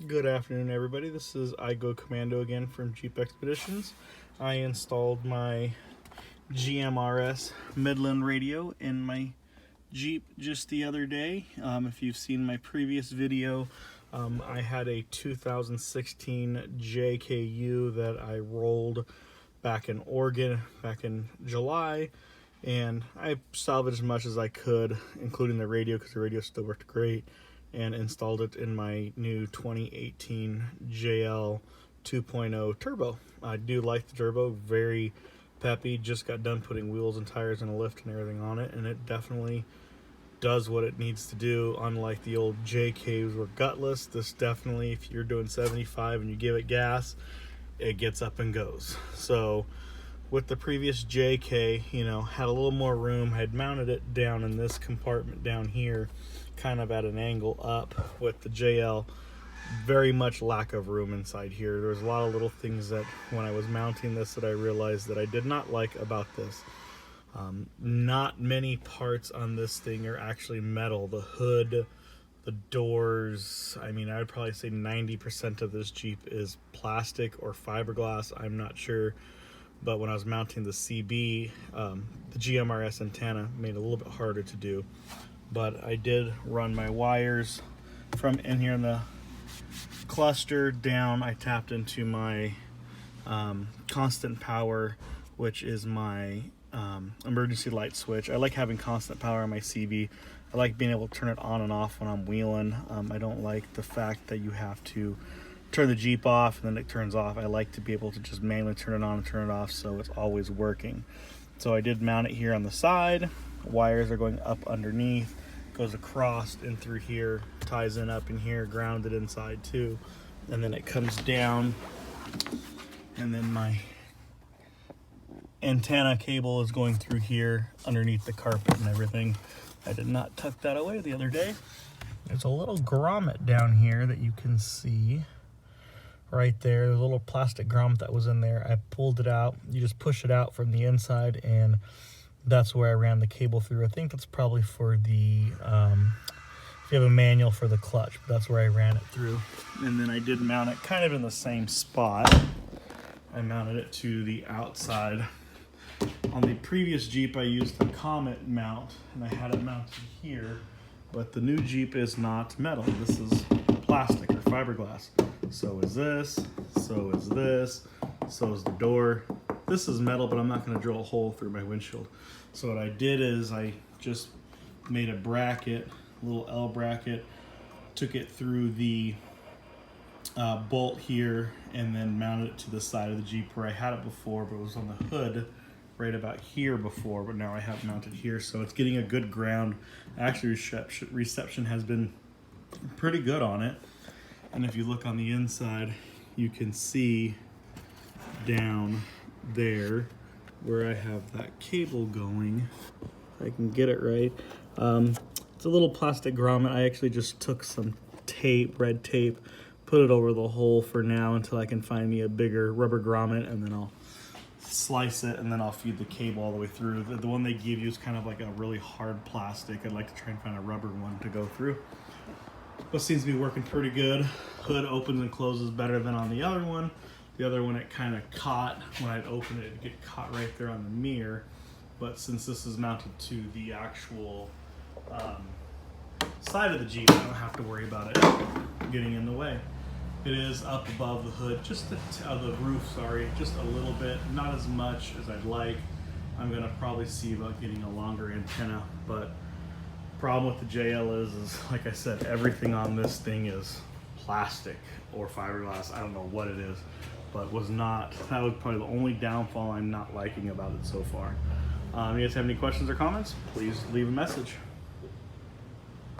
Good afternoon, everybody. This is I Go Commando again from Jeep Expeditions. I installed my GMRS Midland radio in my Jeep just the other day. If you've seen my previous video, I had a 2016 JLU that I rolled back in Oregon back in July, and I salvaged as much as I could, including the radio because the radio still worked great, and installed it in my new 2018 JL 2.0 turbo. I do like the turbo, very peppy. Just got done putting wheels and tires and a lift and everything on it, and it definitely does what it needs to do. Unlike the old JKs were gutless, this definitely, if you're doing 75 and you give it gas, it gets up and goes. So with the previous JK, had a little more room. I had mounted it down in this compartment down here, kind of at an angle up. With the JL, very much lack of room inside here. There's a lot of little things that when I was mounting this that I realized that I did not like about this. Not many parts on this thing are actually metal. The hood, the doors, I would probably say 90% of this Jeep is plastic or fiberglass, I'm not sure. But when I was mounting the CB, the GMRS antenna made it a little bit harder to do. But I did run my wires from in here in the cluster down. I tapped into my constant power, which is my emergency light switch. I like having constant power on my CB. I like being able to turn it on and off when I'm wheeling. I don't like the fact that you have to turn the Jeep off and then it turns off. I like to be able to just manually turn it on and turn it off so it's always working. So I did mount it here on the side. Wires are going up underneath, goes across and through here, ties in up in here, grounded inside too, and then it comes down, and then my antenna cable is going through here underneath the carpet and everything. I did not tuck that away the other day. There's a little grommet down here that you can see right there. There's a little plastic grommet that was in there. I pulled it out. You just push it out from the inside, and that's where I ran the cable through. I think that's probably for the if you have a manual for the clutch, but that's where I ran it through. And then I did mount it kind of in the same spot. I mounted it to the outside. On the previous Jeep, I used the Comet mount, and I had it mounted here, but the new Jeep is not metal. This is plastic or fiberglass. So is this, so is this, so is the door. This is metal, but I'm not going to drill a hole through my windshield. So what I did is I just made a bracket, a little L bracket, took it through the bolt here, and then mounted it to the side of the Jeep where I had it before, but it was on the hood right about here before, but now I have mounted here, so it's getting a good ground. Actually, reception has been pretty good on it. And if you look on the inside, you can see down there where I have that cable going, if I can get it right. It's a little plastic grommet. I actually just took some tape, red tape, put it over the hole for now until I can find me a bigger rubber grommet, and then I'll slice it, and then I'll feed the cable all the way through. The one they give you is kind of like a really hard plastic. I'd like to try and find a rubber one to go through. But seems to be working pretty good. Hood opens and closes better than on the other one. The other one, it kind of caught when I'd open it, it'd get caught right there on the mirror. But since this is mounted to the actual side of the Jeep, I don't have to worry about it getting in the way. It is up above the hood, just the roof, sorry, just a little bit, not as much as I'd like. I'm gonna probably see about getting a longer antenna, but problem with the JL is like I said, everything on this thing is plastic or fiberglass. I don't know what it is, but that was probably the only downfall I'm not liking about it so far. You guys have any questions or comments? Please leave a message.